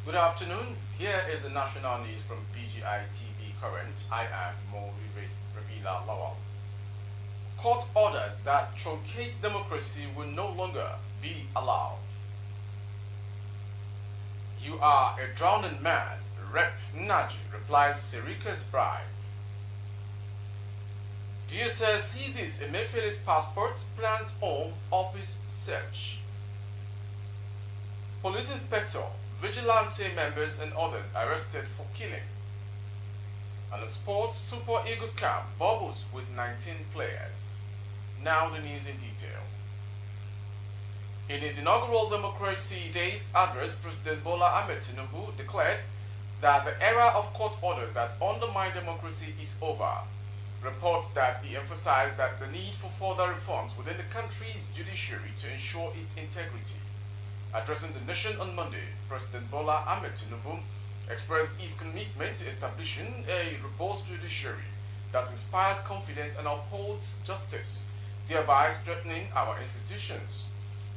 Good afternoon. Here is the national news from PGI TV Current. I am Rabila Lawal. Court orders that truncate democracy will no longer be allowed. You are a drowning man, Rep Naji replies Sirika's bride. DSS seizes Emefiele's passport, plans home office search. Police inspector, vigilante members and others arrested for killing. And in sports, Super Eagles camp bubbles with 19 players. Now the news in detail. In his inaugural Democracy Days address, President Bola Ahmed Tinubu declared that the era of court orders that undermine democracy is over. Reports that he emphasized that the need for further reforms within the country's judiciary to ensure its integrity. Addressing the nation on Monday, President Bola Ahmed Tinubu expressed his commitment to establishing a robust judiciary that inspires confidence and upholds justice, thereby strengthening our institutions.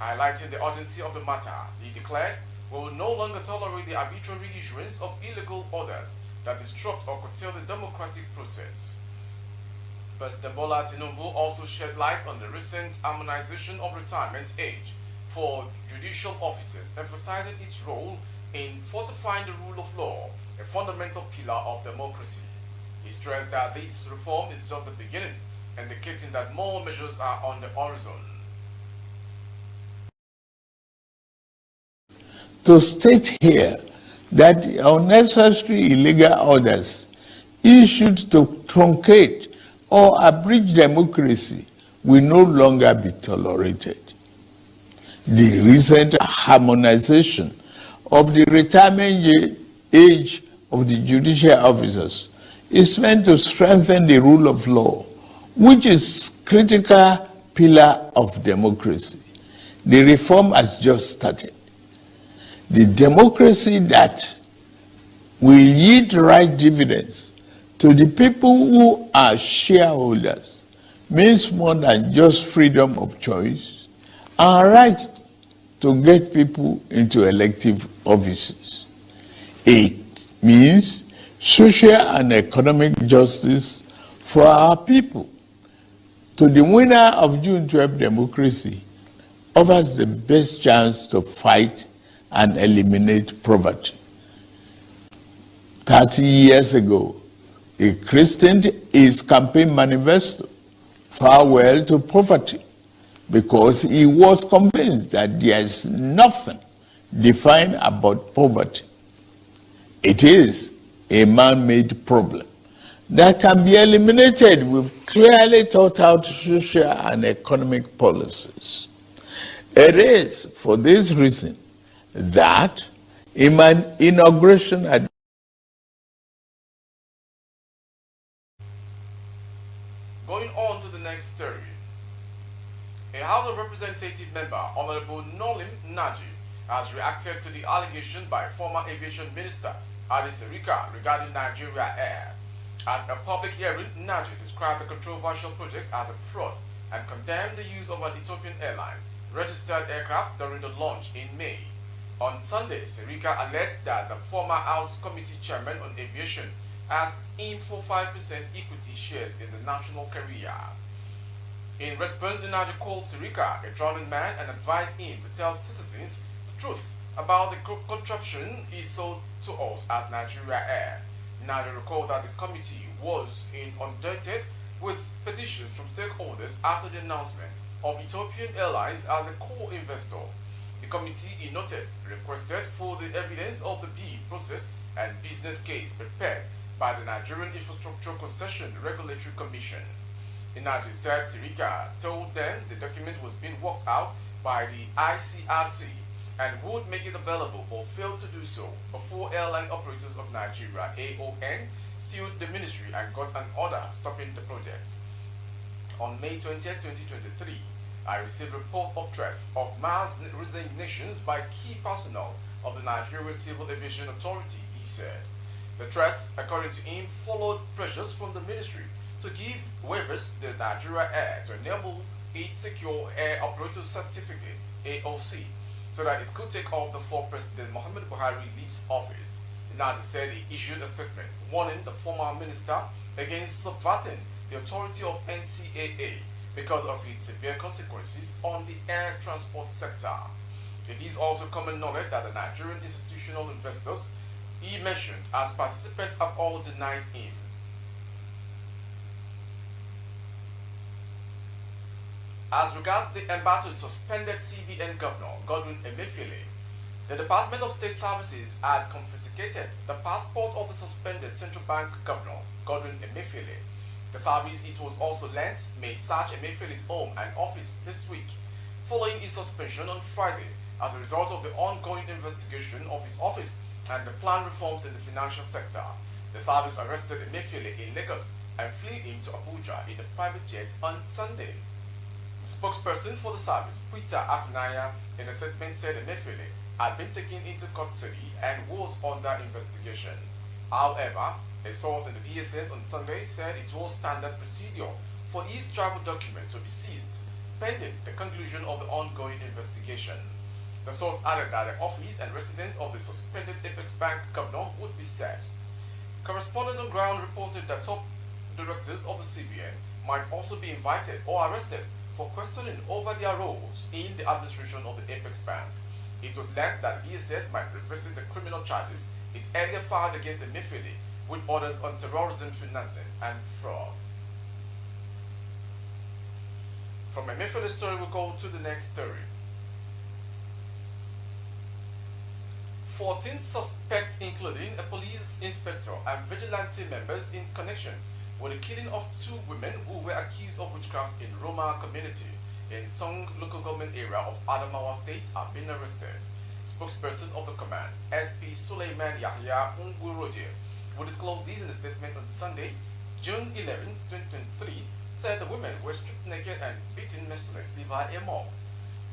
Highlighting the urgency of the matter, he declared, "We will no longer tolerate the arbitrary issuance of illegal orders that disrupt or curtail the democratic process." President Bola Tinubu also shed light on the recent harmonization of retirement age for judicial officers, emphasizing its role in fortifying the rule of law, a fundamental pillar of democracy. He stressed that this reform is just the beginning, indicating that more measures are on the horizon. To state here that unnecessary illegal orders issued to truncate or abridge democracy will no longer be tolerated. The recent harmonization of the retirement age of the judicial officers is meant to strengthen the rule of law, which is critical pillar of democracy. The reform has just started. The democracy that will yield right dividends to the people who are shareholders means more than just freedom of choice and right to get people into elective offices. It means social and economic justice for our people. To the winner of June 12 democracy offers the best chance to fight and eliminate poverty. 30 years ago, he christened his campaign manifesto, "Farewell to Poverty," because he was convinced that there is nothing defined about poverty. It is a man-made problem that can be eliminated with clearly thought out social and economic policies. It is for this reason that in my inauguration address, Going on to the next story. A House of Representative member, Honorable Nolim Naji, has reacted to the allegation by former Aviation Minister Ali Serika regarding Nigeria Air. At a public hearing, Naji described the controversial project as a fraud and condemned the use of an Ethiopian Airlines registered aircraft during the launch in May. On Sunday, Serika alleged that the former House Committee Chairman on Aviation asked him for 5% equity shares in the national carrier. In response, Naji called Serika a drowning man and advised him to tell citizens the truth about the contraption he sold to us as Nigeria Air. Naji recalled that his committee was inundated with petitions from stakeholders after the announcement of Ethiopian Airlines as a co-investor. The committee, he noted, requested for the evidence of the bid process and business case prepared by the Nigerian Infrastructure Concession Regulatory Commission. Inaji said Sirika told them the document was being worked out by the ICRC and would make it available but failed to do so before Airline Operators of Nigeria (AON) sued the ministry and got an order stopping the project. On May 20, 2023, I received a report of threat of mass resignations by key personnel of the Nigeria Civil Aviation Authority, he said. The threat, according to him, followed pressures from the ministry to give waivers to Nigeria Air to enable its Secure Air Operator Certificate (AOC). so that it could take off before President Muhammad Buhari leaves office. The Naji said he issued a statement warning the former minister against subverting the authority of NCAA because of its severe consequences on the air transport sector. It is also common knowledge that the Nigerian institutional investors he mentioned as participants have all denied him. As regards the embattled suspended CBN Governor Godwin Emefiele, the Department of State Services has confiscated the passport of the suspended Central Bank Governor Godwin Emefiele. The service, it was also lent, may search Emefiele's home and office this week, following his suspension on Friday as a result of the ongoing investigation of his office and the planned reforms in the financial sector. The service arrested Emefiele in Lagos and flew him to Abuja in a private jet on Sunday. The spokesperson for the service, Peter Afinaya, in a statement said Emefiele had been taken into custody and was under investigation. However, a source in the DSS on Sunday said it was standard procedure for his travel document to be seized pending the conclusion of the ongoing investigation. The source added that the office and residence of the suspended Apex Bank governor would be searched. Correspondent on ground reported that top directors of the CBN might also be invited or arrested for questioning over their roles in the administration of the Apex Bank. It was learned that the DSS might revisit the criminal charges it earlier filed against Emefiele with orders on terrorism financing and fraud. From Emefiele's story, we'll go to the next story. 14 suspects, including a police inspector and vigilante members in connection with the killing of 2 women who were accused of witchcraft in Roma community in Song local government area of Adamawa State, have been arrested. Spokesperson of the command, SP Suleiman Yahya Unguroje, who disclosed this in a statement on Sunday, June 11, 2023, said the women were stripped naked and beaten mercilessly by a mob.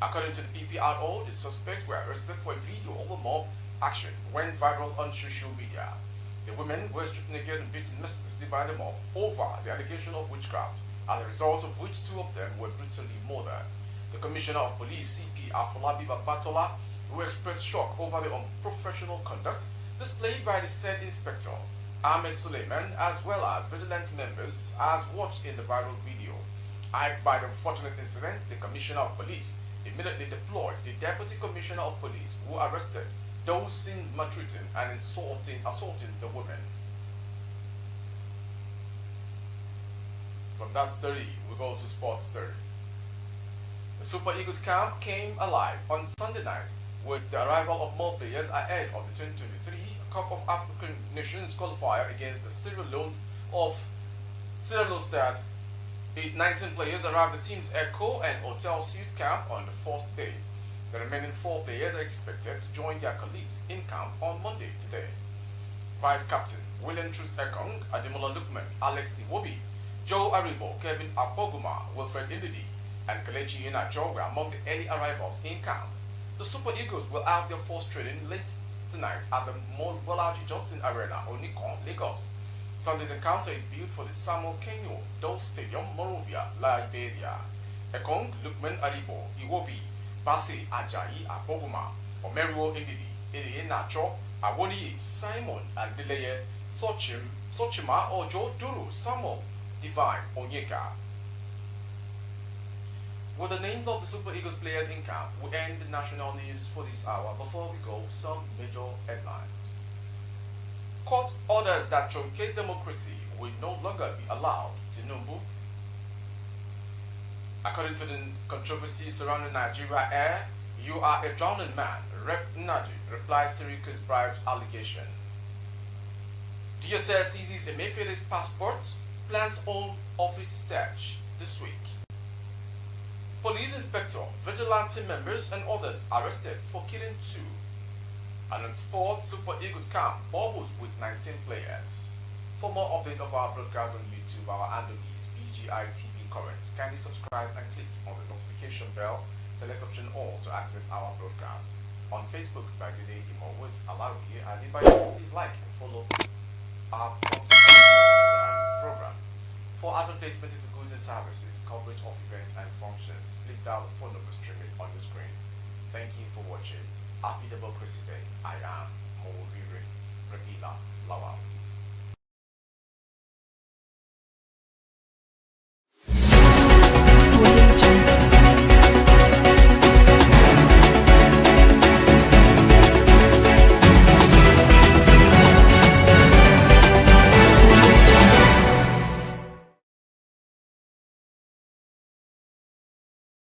According to the PPRO, the suspects were arrested for a video of the mob action went viral on social media. The women were stripped naked and beaten mercilessly by the mob over the allegation of witchcraft, as a result of which 2 of them were brutally murdered. The Commissioner of Police, CP Afolabi Babatola, who expressed shock over the unprofessional conduct displayed by the said inspector, Ahmed Suleiman, as well as vigilante members, as watched in the viral video. Hyped by the unfortunate incident, the Commissioner of Police immediately deployed the Deputy Commissioner of Police, who arrested those seen maltreating and assaulting the women. From that story, we go to sports story. The Super Eagles camp came alive on Sunday night with the arrival of more players ahead of the 2023 Cup of African Nations qualifier against the Sierra Leone Stars. 19 players arrived at the team's Echo and Hotel Suite camp on the 4th day. The remaining 4 players are expected to join their colleagues in camp on Monday today. Vice Captain William Trus Ekong, Ademola Lukman, Alex Iwobi, Joe Aribo, Kevin Apoguma, Wilfred Indidi, and Kelechi Iheanacho were among the early arrivals in camp. The Super Eagles will have their first training late tonight at the Mobolaji Johnson Arena, Onikon, Lagos. Sunday's encounter is built for the Samuel Kenyo Dove Stadium, Monrovia, Liberia. Ekong, Lukman Aribo, Iwobi, Basi Ajayi Apoguma, Omeruo Indidi, Iheanacho, Awoniyi, Simon Adeleye, Sochima Ojo Duru, Samuel, Divine Onyeka. With the names of the Super Eagles players in camp, we end the national news for this hour. Before we go, some major headlines. Court orders that Trauncate democracy will no longer be allowed. Tinubu. According to the controversy surrounding Nigeria Air, you are a drowning man. Rep Naji replies Syracuse bribes allegation. DSS seizes Emefiele's passports, plans home office search this week. Police inspector, vigilante members and others arrested for killing 2. And in sports, Super Eagles camp bubbles with 19 players. For more updates of our broadcast on YouTube, our handle is BGI TV Current. Kindly subscribe and click on the notification bell. Select option all to access our broadcast. On Facebook, by the day with Alawi and invite you please like and follow our messages and program. For advertisement into goods and services, coverage of events and functions, please dial the phone number streaming on the screen. Thank you for watching. Happy Democracy Day. I am Mohiri Rakila Lawal.